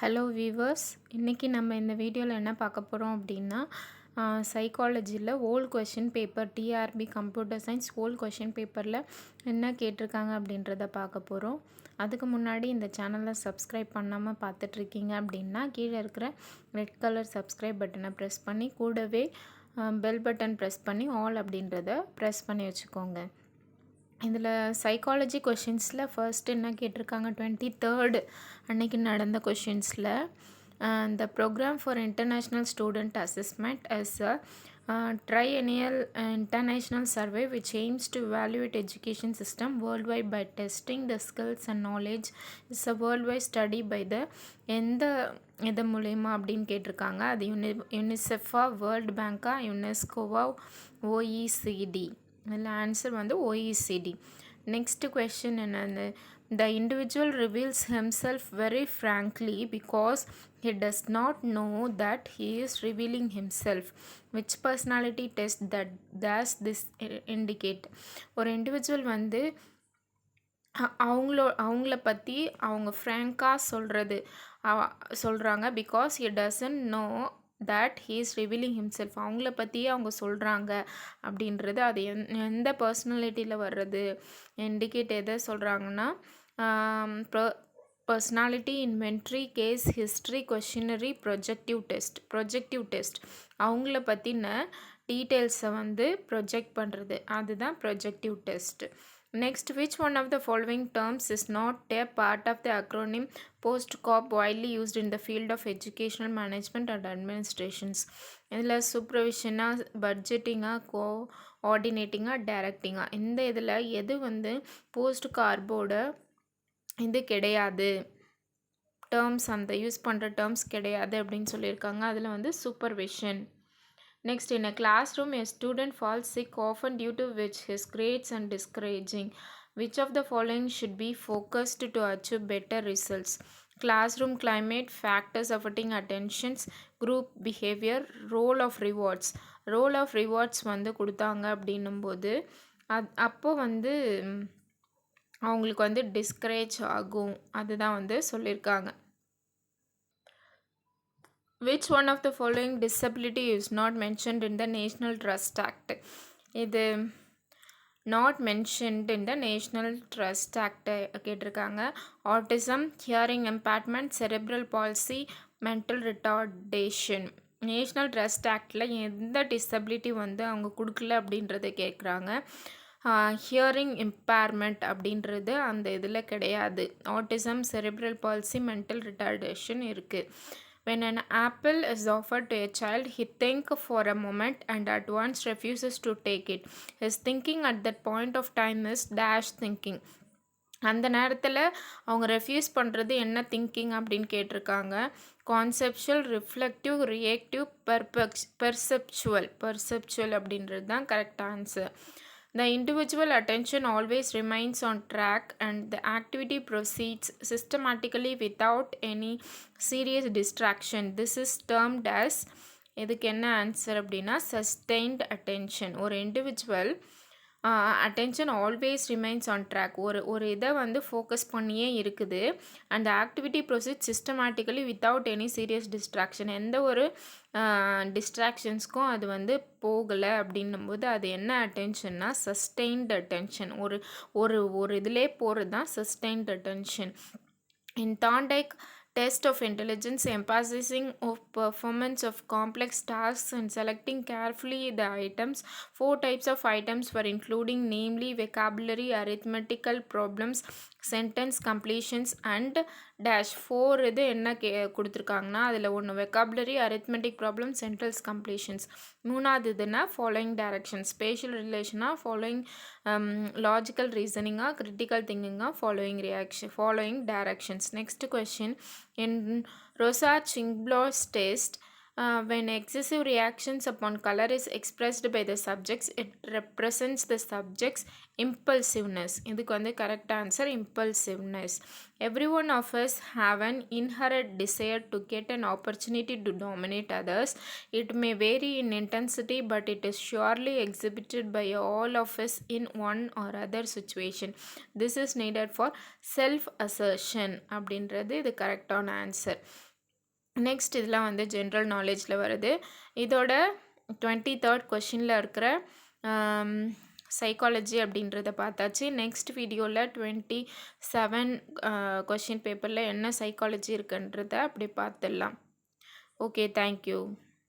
Hello viewers, இன்றைக்கி நம்ம இந்த வீடியோவில் என்ன பார்க்க போகிறோம் அப்படின்னா சைக்காலஜியில் old question paper TRB computer science old question பேப்பரில் என்ன கேட்டிருக்காங்க அப்படின்றத பார்க்க போகிறோம். அதுக்கு முன்னாடி இந்த சேனலை சப்ஸ்கிரைப் பண்ணாமல் பார்த்துட்ருக்கீங்க அப்படின்னா கீழே இருக்கிற ரெட் கலர் சப்ஸ்கிரைப் பட்டனை ப்ரெஸ் பண்ணி கூடவே பெல் பட்டன் ப்ரெஸ் பண்ணி ஆல் அப்படின்றத ப்ரெஸ் பண்ணி வச்சுக்கோங்க. இதில் சைக்காலஜி கொஷின்ஸில் ஃபர்ஸ்ட் என்ன கேட்டிருக்காங்க, 23rd அன்னைக்கு நடந்த கொஷின்ஸில் the program for international student assessment is a triennial international survey which aims to evaluate education system worldwide by testing the skills and knowledge. It's a worldwide study by the எந்த மூலயமா அப்படின்னு கேட்டிருக்காங்க. அது யுனிசெஃபா, world பேங்க்கா, யுனெஸ்கோவா, OECD. இதில் answer வந்து OECD. Next question என்னது, the individual reveals himself very frankly because he does not know that he is revealing himself. Which personality test that does this indicate? ஒரு individual வந்து அவங்கள பற்றி அவங்க ஃப்ராங்காக சொல்கிறாங்க because he doesn't know that he is revealing himself. அவங்கள பற்றியே அவங்க சொல்கிறாங்க அப்படின்றது அது எந்த பர்சனாலிட்டியில் வர்றது இண்டிகேட் எதை சொல்கிறாங்கன்னா personality, inventory, case history, questionnaire, projective test அவங்கள பற்றின டீட்டெயில்ஸை வந்து ப்ரொஜெக்ட் பண்ணுறது, அதுதான் projective test. Next, which one of the following terms is not a part of the acronym POST-COP widely used in the field of educational management and administrations? இதில் சூப்பர்விஷனாக, பட்ஜெட்டிங்காக, கோஆர்டினேட்டிங்காக, டைரக்டிங்காக, இந்த இதில் எது வந்து போஸ்ட் கார்போட இது கிடையாது, டேர்ம்ஸ் அந்த யூஸ் பண்ணுற டேர்ம்ஸ் கிடையாது அப்படின்னு சொல்லியிருக்காங்க. அதில் வந்து supervision. Next, in a classroom, a student falls sick often due to which his grades are discouraging. Which of the following should be focused to achieve better results? Classroom climate, factors affecting attentions, group behavior, role of rewards. Role of rewards வந்து கொடுத்தாங்க அப்படின்னும்போது அப்போ வந்து அவங்களுக்கு வந்து discourage ஆகும், அதுதான் வந்து சொல்லியிருக்காங்க. Which one of the following disability is not mentioned in the National Trust Act? இது not mentioned in the National Trust Act கேட்டிருக்காங்க. Autism, hearing impairment, cerebral palsy, mental retardation. National trust ஆக்டில் எந்த disability வந்து அவங்க கொடுக்கல அப்படின்றத கேட்குறாங்க. Hearing impairment அப்படின்றது அந்த இதில் கிடையாது. ஆட்டிசம், செரெப்ரல் பால்சி, மென்டல் ரிட்டார்டேஷன் இருக்குது. When an apple is offered to a child, he thinks for a moment and at once refuses to take it. His thinking at that point of time is dash thinking. அந்த நேரத்தில் அவங்க refuse பண்ணுறது என்ன thinking அப்படின்னு கேட்டிருக்காங்க. Conceptual, reflective, reactive, பெர்செப்சுவல் அப்படின்றது தான் correct answer. The individual attention always remains on track and the activity proceeds systematically without any serious distraction. This is termed as, இதுக்கு என்ன ஆன்சர் அப்படின்னா sustained attention. ஒரு individual attention always remains on track, ஒரு இதை வந்து focus பண்ணியே இருக்குது. அந்த activity proceed systematically without any serious distraction, எந்த ஒரு டிஸ்ட்ராக்ஷன்ஸ்க்கும் அது வந்து போகலை அப்படின்னும்போது அது என்ன அட்டென்ஷன்னா சஸ்டெயின்டு அட்டென்ஷன். ஒரு இதிலே போகிறது தான் sustained attention. In Thorndike test of intelligence, emphasizing of performance of complex tasks and selecting carefully the items. 4 types of items were including, namely vocabulary, arithmetical problems, sentence completions and dash. 4 இது என்ன கொடுத்துருக்காங்கன்னா அதில் ஒன்று vocabulary, arithmetic problems, sentence completions. மூணாவது இதுனா following directions, spatial relationாக, following logical reasoningாக, critical thinkingாக, following directions. Next question, in Rorschach-Chingblau's test, when excessive reactions upon color is expressed by the subjects, it represents the subject's impulsiveness. இதுக்கு வந்து correct answer impulsiveness. Every one of us have an inherent desire to get an opportunity to dominate others. It may vary in intensity, but it is surely exhibited by all of us in one or other situation. This is needed for self assertion அப்படின்றது இது கரெக்டான answer. Next இதெல்லாம் வந்து general நாலேஜில் வருது. இதோட 23rd கொஷினில் இருக்கிற psychology அப்படின்றத பார்த்தாச்சு. நெக்ஸ்ட் வீடியோவில் 27 கொஷின் பேப்பரில் என்ன சைக்காலஜி இருக்குன்றத அப்படி பார்த்துடலாம். Okay, thank you.